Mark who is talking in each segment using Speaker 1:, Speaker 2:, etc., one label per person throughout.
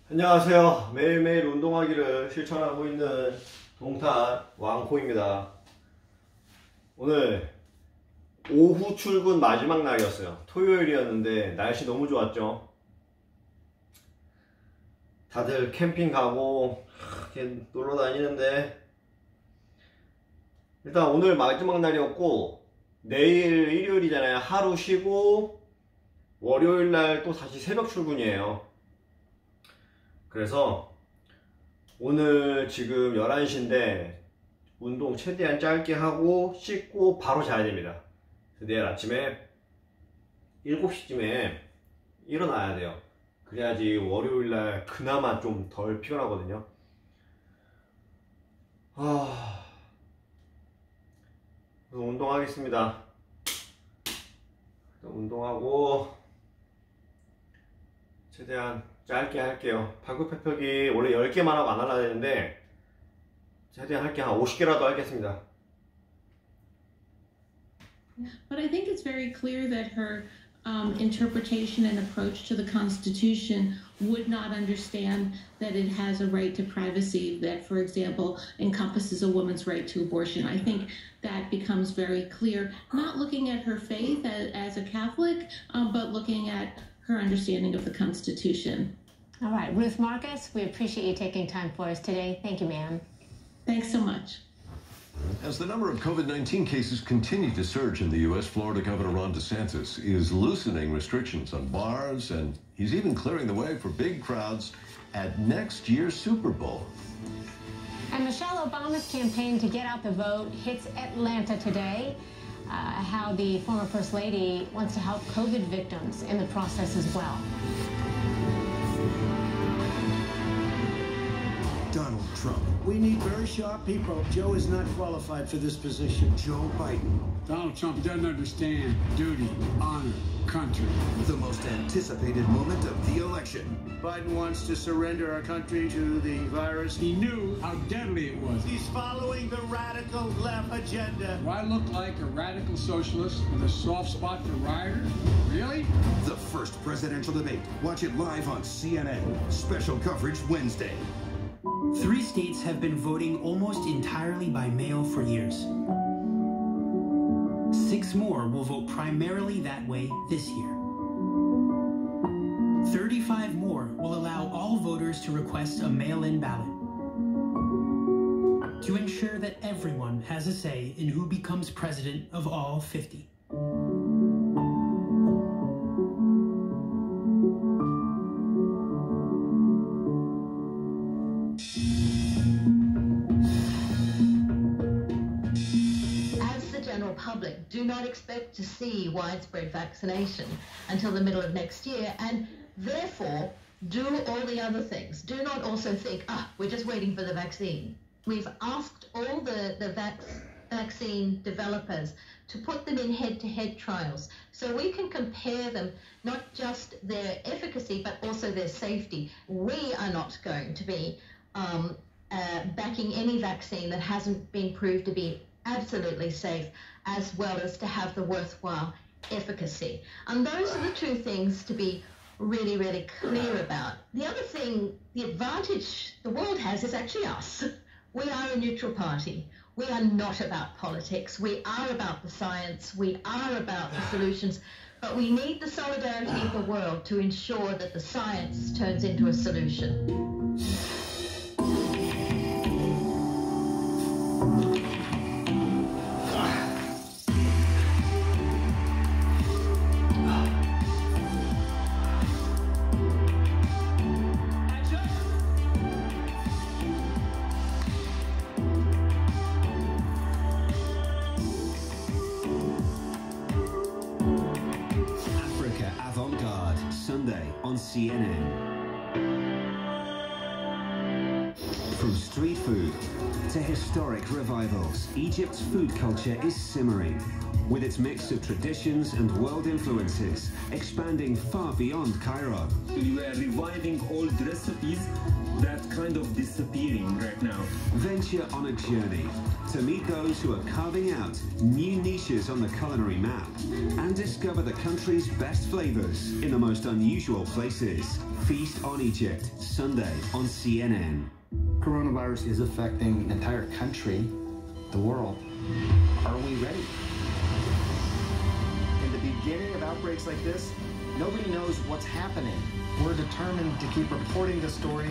Speaker 1: 안녕하세요. 매일매일 운동하기를 실천하고 있는 동탄 왕코입니다. 오늘 오후 출근 마지막 날이었어요. 토요일이었는데 날씨 너무 좋았죠. 다들 캠핑 가고 이렇게 놀러 다니는데 일단 오늘 마지막 날이었고 내일 일요일이잖아요. 하루 쉬고 월요일날 또 다시 새벽 출근이에요. 그래서 오늘 지금 11시인데 운동 최대한 짧게 하고 씻고 바로 자야 됩니다. 내일 아침에 7시쯤에 일어나야 돼요. 그래야지 월요일날 그나마 좀 덜 피곤하거든요. 그래서 운동하겠습니다. 운동하고 최대한 짧게 할게요. 팔굽혀펴기 원래 10개만 하고 안 하려 했는데 최대한 할게 한 50개라도 하겠습니다.
Speaker 2: But I think it's very clear that her interpretation and approach to the Constitution would not understand that it has a right to privacy that, for example, encompasses a woman's right to abortion. I think that becomes very clear, not looking at her faith as a Catholic, but looking at her understanding of the Constitution.
Speaker 3: All right, Ruth Marcus, we appreciate you taking time for us today. Thank you, ma'am.
Speaker 2: Thanks so much.
Speaker 4: As the number of COVID-19 cases continue to surge in the U.S., Florida Governor Ron DeSantis is loosening restrictions on bars, and he's even clearing the way for big crowds at next year's Super Bowl.
Speaker 3: And Michelle Obama's campaign to get out the vote hits Atlanta today. How the former First Lady wants to help COVID victims in the process as well.
Speaker 5: Donald Trump. We need very sharp people. Joe is not qualified for this position. Joe Biden.
Speaker 6: Donald Trump doesn't understand duty, honor, country.
Speaker 5: The most anticipated moment of the election. Biden wants to surrender our country to the virus.
Speaker 6: He knew how deadly it was.
Speaker 5: He's following the radical left agenda.
Speaker 6: Do I look like a radical socialist with a soft spot for rioters? Really?
Speaker 5: The first presidential debate. Watch it live on CNN. Special coverage Wednesday.
Speaker 7: 3 states have been voting almost entirely by mail for years. 6 more will vote primarily that way this year. 35 more will allow all voters to request a mail-in ballot to ensure that everyone has a say in who becomes president of all 50.
Speaker 8: Public do not expect to see widespread vaccination until the middle of next year, and therefore do all the other things. Do not also think, we're just waiting for the vaccine. We've asked all the vaccine developers to put them in head-to-head trials so we can compare them, not just their efficacy but also their safety. We are not going to be backing any vaccine that hasn't been proved to be absolutely safe, as well as to have the worthwhile efficacy. And those are the 2 things to be really, really clear about. The other thing, the advantage the world has is actually us. We are a neutral party. We are not about politics. We are about the science. We are about the solutions. But we need the solidarity of the world to ensure that the science turns into a solution.
Speaker 9: Sunday on CNN.
Speaker 7: From street food to historic revivals, Egypt's food culture is simmering. With its mix of traditions and world influences, expanding far beyond Cairo.
Speaker 9: We were reviving old recipes that kind of disappearing right now.
Speaker 7: Venture on a journey to meet those who are carving out new niches on the culinary map and discover the country's best flavors in the most unusual places. Feast on Egypt, Sunday on CNN.
Speaker 10: Coronavirus is affecting an entire country, the world. Are we ready? In the beginning of outbreaks like this, nobody knows what's happening. We're determined to keep reporting the story.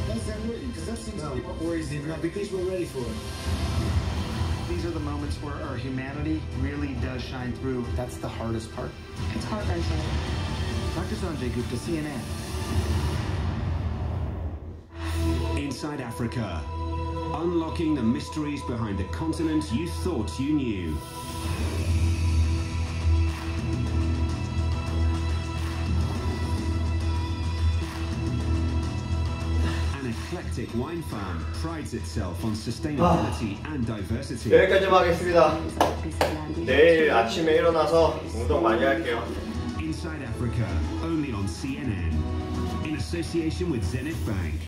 Speaker 5: That's not working, because that seems to be what worries me, because we're ready for it.
Speaker 10: These are the moments where our humanity really does shine through. That's the hardest part.
Speaker 3: It's heart-wrenching.
Speaker 10: Dr. Sanjay Gupta, CNN.
Speaker 7: Inside Africa, unlocking the mysteries behind a continent you thought you knew. An eclectic wine farm prides itself on sustainability and diversity.
Speaker 1: 여기까지 하겠습니다. 내일 아침에 일어나서 운동 많이 할게요.
Speaker 7: Inside Africa, only on CNN, in association with Zenith Bank.